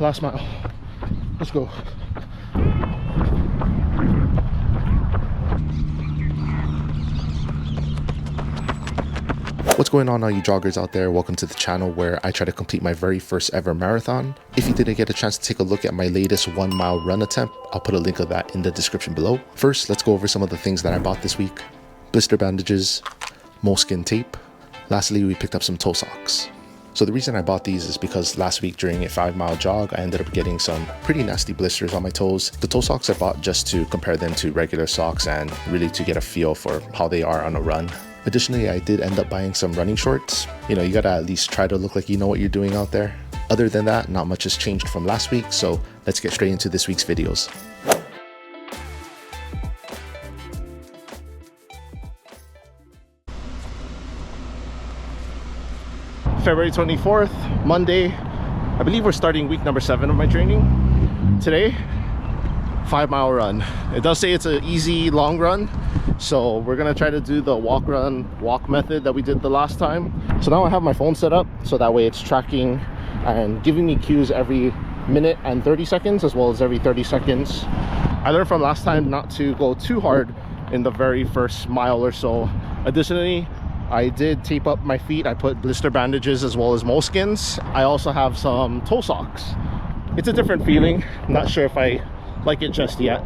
last mile. Let's go. What's going on, all you joggers out there? Welcome to the channel where I try to complete my very first ever marathon. If you didn't get a chance to take a look at my latest 1 mile run attempt, I'll put a link of that in the description below. First, let's go over some of the things that I bought this week. Blister bandages, moleskin tape. Lastly, we picked up some toe socks. So the reason I bought these is because last week during a 5 mile jog, I ended up getting some pretty nasty blisters on my toes. The toe socks I bought just to compare them to regular socks and really to get a feel for how they are on a run. Additionally, I did end up buying some running shorts. You know, you gotta at least try to look like you know what you're doing out there. Other than that, not much has changed from last week, so let's get straight into this week's videos. February 24th, Monday. I believe we're starting week number 7 of my training. Today, 5 mile run. It does say it's an easy long run, so we're gonna try to do the walk method that we did the last time. So now I have my phone set up so that way it's tracking and giving me cues every minute and 30 seconds as well as every 30 seconds. I learned from last time not to go too hard in the very first mile or so. Additionally, I did tape up my feet. I put blister bandages as well as moleskins. I also have some toe socks. It's a different feeling. Not sure if I like it just yet.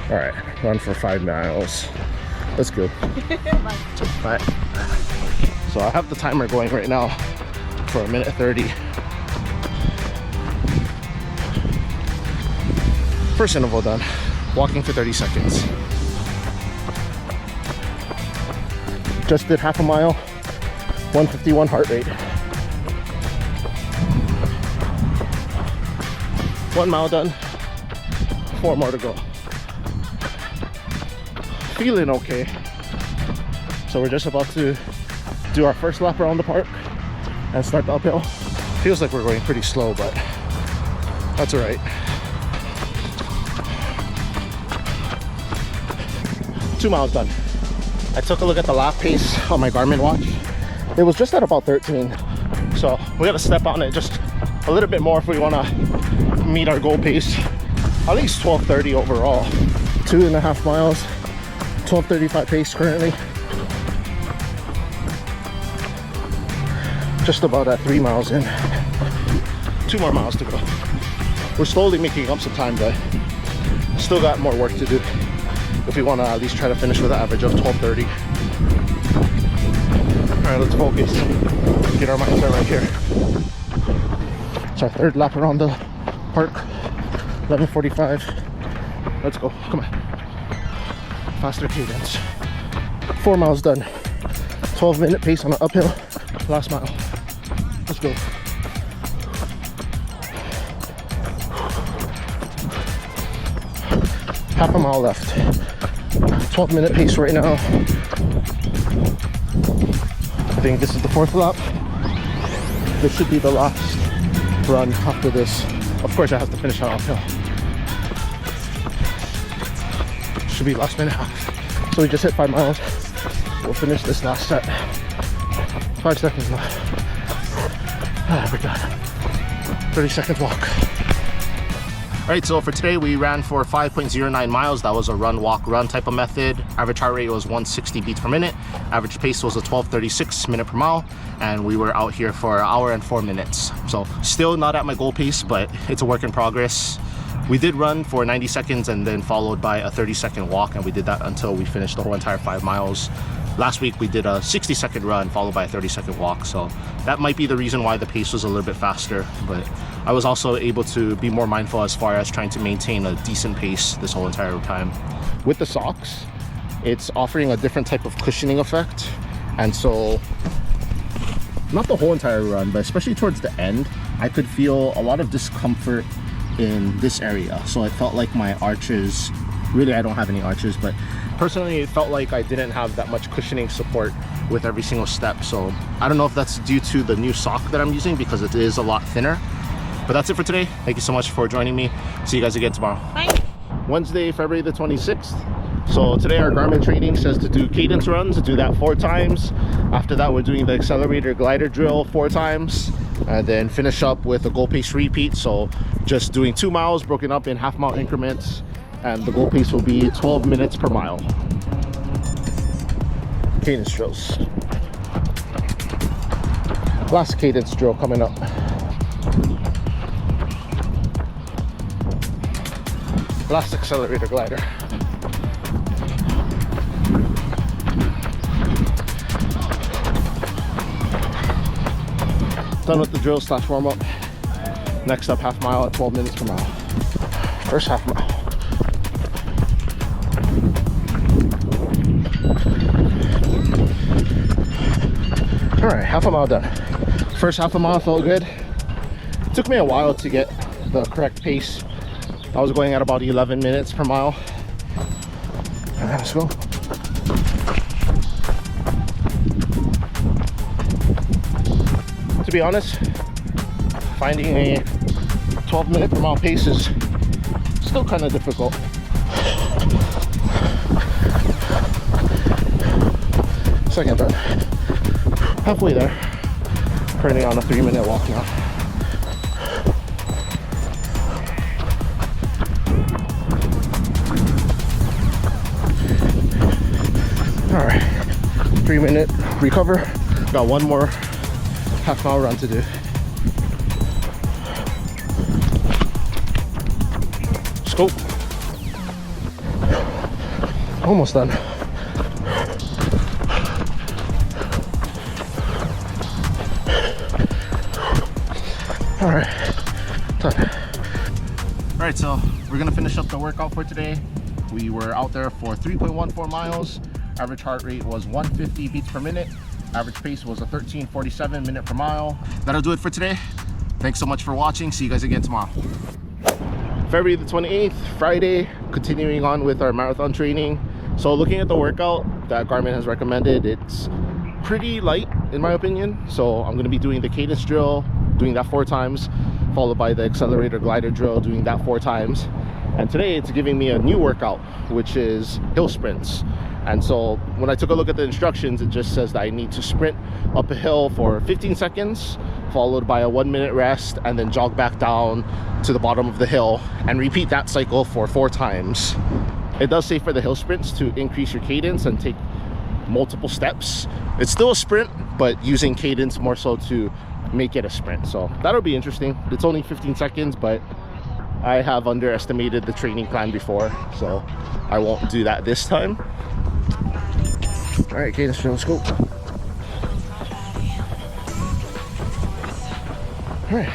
All right, run for 5 miles. Let's go. Bye. So I have the timer going right now for 1:30. First interval done. Walking for 30 seconds. Just did half a mile, 151 heart rate. 1 mile done, 4 more to go. Feeling okay. So we're just about to do our first lap around the park and start the uphill. Feels like we're going pretty slow, but that's all right. 2 miles done. I took a look at the lap pace on my Garmin watch. It was just at about 13. So we gotta step on it just a little bit more if we wanna meet our goal pace. At least 12:30 overall. 2.5 miles, 12:35 pace currently. Just about at 3 miles in. 2 more miles to go. We're slowly making up some time, but still got more work to do if we want to at least try to finish with an average of 12:30. All right, let's focus. Get our mindset right here. It's our 3rd lap around the park. 11:45. Let's go. Come on. Faster cadence. 4 miles done. 12-minute pace on the uphill. Last mile. Let's go. Half a mile left. 12-minute pace right now. I think this is the 4th lap. This should be the last run after this. Of course, I have to finish out uphill. Should be last minute half. So we just hit 5 miles. We'll finish this last set. 5 seconds left. We're done. 30 seconds walk. Alright, so for today we ran for 5.09 miles. That was a run, walk, run type of method. Average heart rate was 160 beats per minute. Average pace was a 12:36 minute per mile. And we were out here for 1 hour and 4 minutes. So still not at my goal pace, but it's a work in progress. We did run for 90 seconds and then followed by a 30-second walk, and we did that until we finished the whole entire 5 miles. Last week we did a 60-second run followed by a 30-second walk, so that might be the reason why the pace was a little bit faster, but I was also able to be more mindful as far as trying to maintain a decent pace this whole entire time. With the socks, it's offering a different type of cushioning effect, and so not the whole entire run, but especially towards the end, I could feel a lot of discomfort in this area. So it felt like my arches, really I don't have any arches, but personally it felt like I didn't have that much cushioning support with every single step. So I don't know if that's due to the new sock that I'm using because it is a lot thinner. But that's it for today. Thank you so much for joining me. See you guys again tomorrow. Bye. Wednesday, February the 26th. So today our Garmin training says to do cadence runs, to do that 4 times. After that, we're doing the accelerator glider drill 4 times, and then finish up with a goal pace repeat. So just doing 2 miles broken up in half-mile increments, and the goal pace will be 12 minutes per mile. Cadence drills. Last cadence drill coming up. Last accelerator glider. Done with the drill slash warm up. Next up, half mile at 12 minutes per mile. First half mile. All right, half a mile done. First half a mile felt good. It took me a while to get the correct pace. I was going at about 11 minutes per mile. All right, let's go. To be honest, finding a 12-minute per mile pace is still kind of difficult. Second done. Halfway there. Currently on a 3-minute walk now. All right, 3-minute recover. Got one more half-mile run to do. Scope. Almost done. All right, done. All right, so we're gonna finish up the workout for today. We were out there for 3.14 miles. Average heart rate was 150 beats per minute. Average pace was a 13:47 minute per mile. That'll do it for today. Thanks so much for watching. See you guys again tomorrow. February the 28th, Friday, continuing on with our marathon training. So looking at the workout that Garmin has recommended, it's pretty light in my opinion. So I'm gonna be doing the cadence drill, doing that 4 times, followed by the accelerator glider drill, doing that 4 times. And today it's giving me a new workout, which is hill sprints. And so when I took a look at the instructions, it just says that I need to sprint up a hill for 15 seconds, followed by a 1-minute rest, and then jog back down to the bottom of the hill and repeat that cycle for 4 times. It does say for the hill sprints to increase your cadence and take multiple steps. It's still a sprint, but using cadence more so to make it a sprint. So that'll be interesting. It's only 15 seconds, but I have underestimated the training plan before, so I won't do that this time. All right, cadence drill, let's go. All right,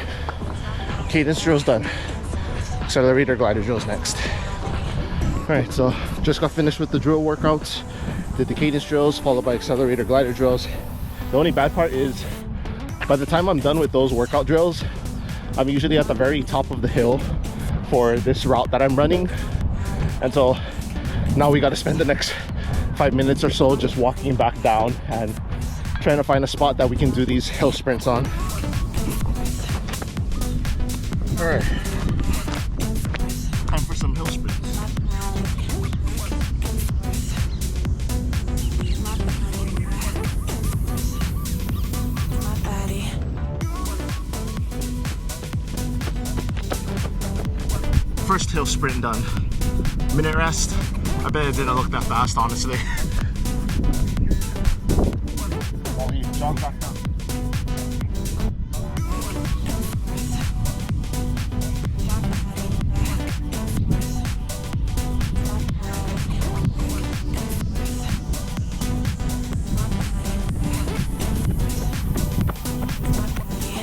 cadence drill's done. Accelerator glider drill's next. All right, so just got finished with the drill workouts. Did the cadence drills followed by accelerator glider drills. The only bad part is by the time I'm done with those workout drills, I'm usually at the very top of the hill for this route that I'm running. And so now we got to spend the next 5 minutes or so just walking back down and trying to find a spot that we can do these hill sprints on. All right, time for some hill sprints. First hill sprint done. Minute rest. I bet it didn't look that fast, honestly. While we jog back down.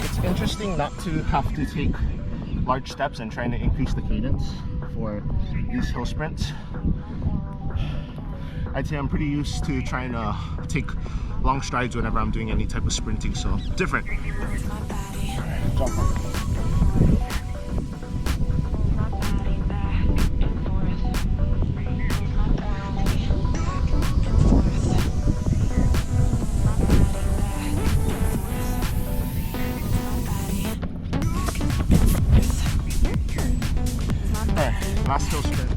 It's interesting not to have to take large steps and trying to increase the cadence for these hill sprints. I'd say I'm pretty used to trying to take long strides whenever I'm doing any type of sprinting, so different. Jump on. Alright, last hill sprint.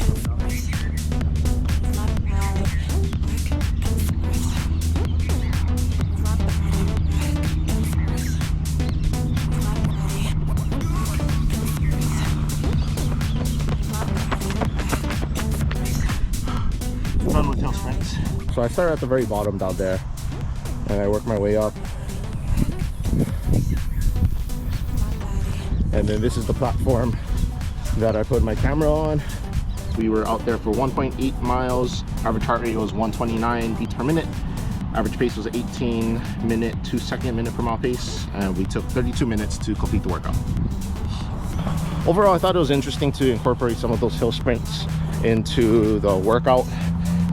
So I start at the very bottom down there and I work my way up. And then this is the platform that I put my camera on. We were out there for 1.8 miles. Average heart rate was 129 beats per minute. Average pace was 18-minute to 2nd-minute per mile pace. And we took 32 minutes to complete the workout. Overall, I thought it was interesting to incorporate some of those hill sprints into the workout,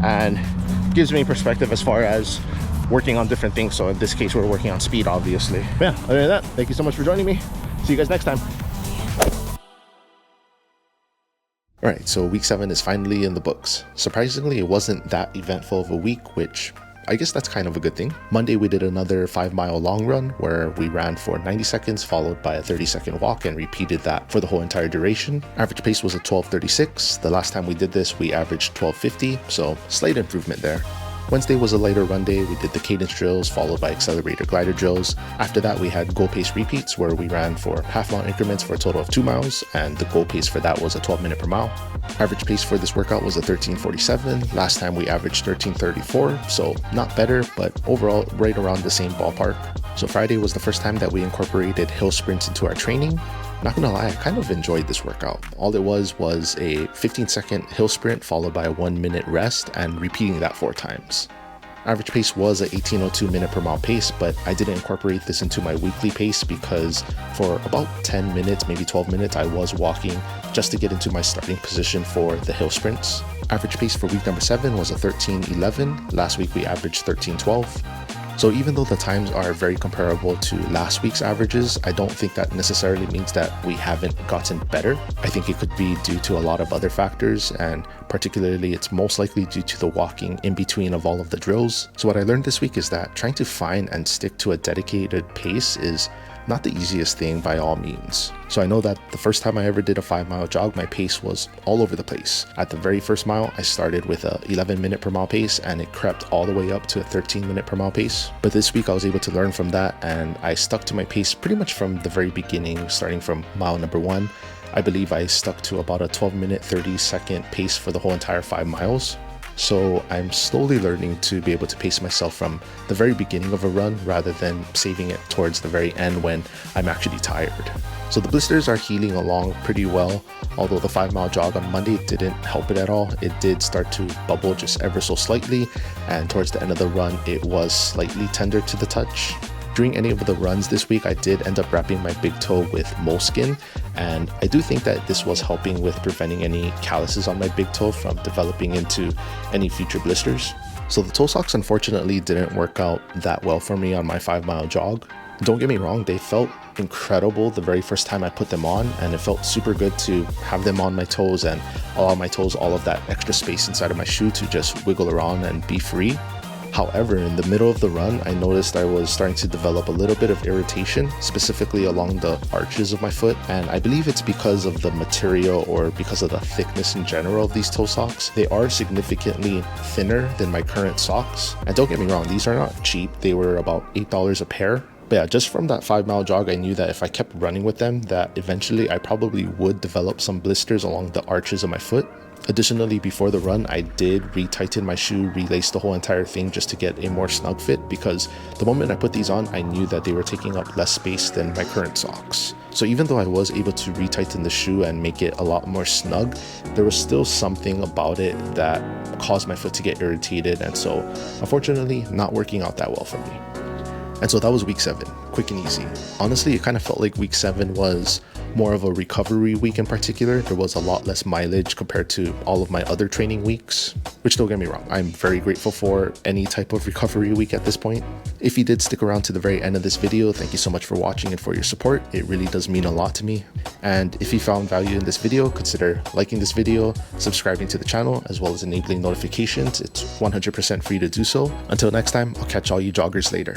and gives me perspective as far as working on different things. So in this case, we're working on speed, obviously. But yeah, other than that, thank you so much for joining me. See you guys next time. All right, so week 7 is finally in the books. Surprisingly, it wasn't that eventful of a week, which I guess that's kind of a good thing. Monday, we did another 5-mile long run where we ran for 90 seconds, followed by a 30-second walk, and repeated that for the whole entire duration. Average pace was a 12:36. The last time we did this, we averaged 12:50, so slight improvement there. Wednesday was a lighter run day. We did the cadence drills followed by accelerator glider drills. After that, we had goal pace repeats where we ran for half-mile increments for a total of 2 miles, and the goal pace for that was a 12-minute per mile. Average pace for this workout was a 13:47. Last time we averaged 13:34, so not better, but overall right around the same ballpark. So Friday was the first time that we incorporated hill sprints into our training. Not gonna lie, I kind of enjoyed this workout. All it was a 15-second hill sprint followed by a 1-minute rest and repeating that 4 times. Average pace was a 18:02 minute per mile pace, but I didn't incorporate this into my weekly pace because for about 10 minutes, maybe 12 minutes, I was walking just to get into my starting position for the hill sprints. Average pace for week number 7 was a 13:11. Last week we averaged 13:12. So even though the times are very comparable to last week's averages, I don't think that necessarily means that we haven't gotten better. I think it could be due to a lot of other factors, and particularly it's most likely due to the walking in between of all of the drills. So what I learned this week is that trying to find and stick to a dedicated pace is not the easiest thing by all means. So I know that the first time I ever did a 5-mile jog, my pace was all over the place. At the very first mile, I started with a 11-minute per mile pace and it crept all the way up to a 13-minute per mile pace. But this week I was able to learn from that and I stuck to my pace pretty much from the very beginning, starting from mile number 1. I believe I stuck to about a 12-minute, 30-second pace for the whole entire 5 miles. So I'm slowly learning to be able to pace myself from the very beginning of a run rather than saving it towards the very end when I'm actually tired. So the blisters are healing along pretty well, although the 5-mile jog on Monday didn't help it at all. It did start to bubble just ever so slightly, and towards the end of the run it was slightly tender to the touch. During any of the runs this week, I did end up wrapping my big toe with moleskin, and I do think that this was helping with preventing any calluses on my big toe from developing into any future blisters. So the toe socks unfortunately didn't work out that well for me on my 5-mile jog. Don't get me wrong, they felt incredible the very first time I put them on, and it felt super good to have them on my toes and allow my toes all of that extra space inside of my shoe to just wiggle around and be free. However, in the middle of the run, I noticed I was starting to develop a little bit of irritation, specifically along the arches of my foot, and I believe it's because of the material or because of the thickness in general of these toe socks. They are significantly thinner than my current socks, and don't get me wrong, these are not cheap. They were about $8 a pair. But yeah, just from that 5-mile jog, I knew that if I kept running with them, that eventually I probably would develop some blisters along the arches of my foot. Additionally, before the run, I did retighten my shoe, relace the whole entire thing just to get a more snug fit, because the moment I put these on, I knew that they were taking up less space than my current socks. So even though I was able to retighten the shoe and make it a lot more snug, there was still something about it that caused my foot to get irritated, and so unfortunately not working out that well for me. And so that was week 7, quick and easy. Honestly, it kind of felt like week 7 was more of a recovery week in particular. There was a lot less mileage compared to all of my other training weeks, which don't get me wrong, I'm very grateful for any type of recovery week at this point. If you did stick around to the very end of this video, thank you so much for watching and for your support. It really does mean a lot to me. And if you found value in this video, consider liking this video, subscribing to the channel, as well as enabling notifications. It's 100% free to do so. Until next time, I'll catch all you joggers later.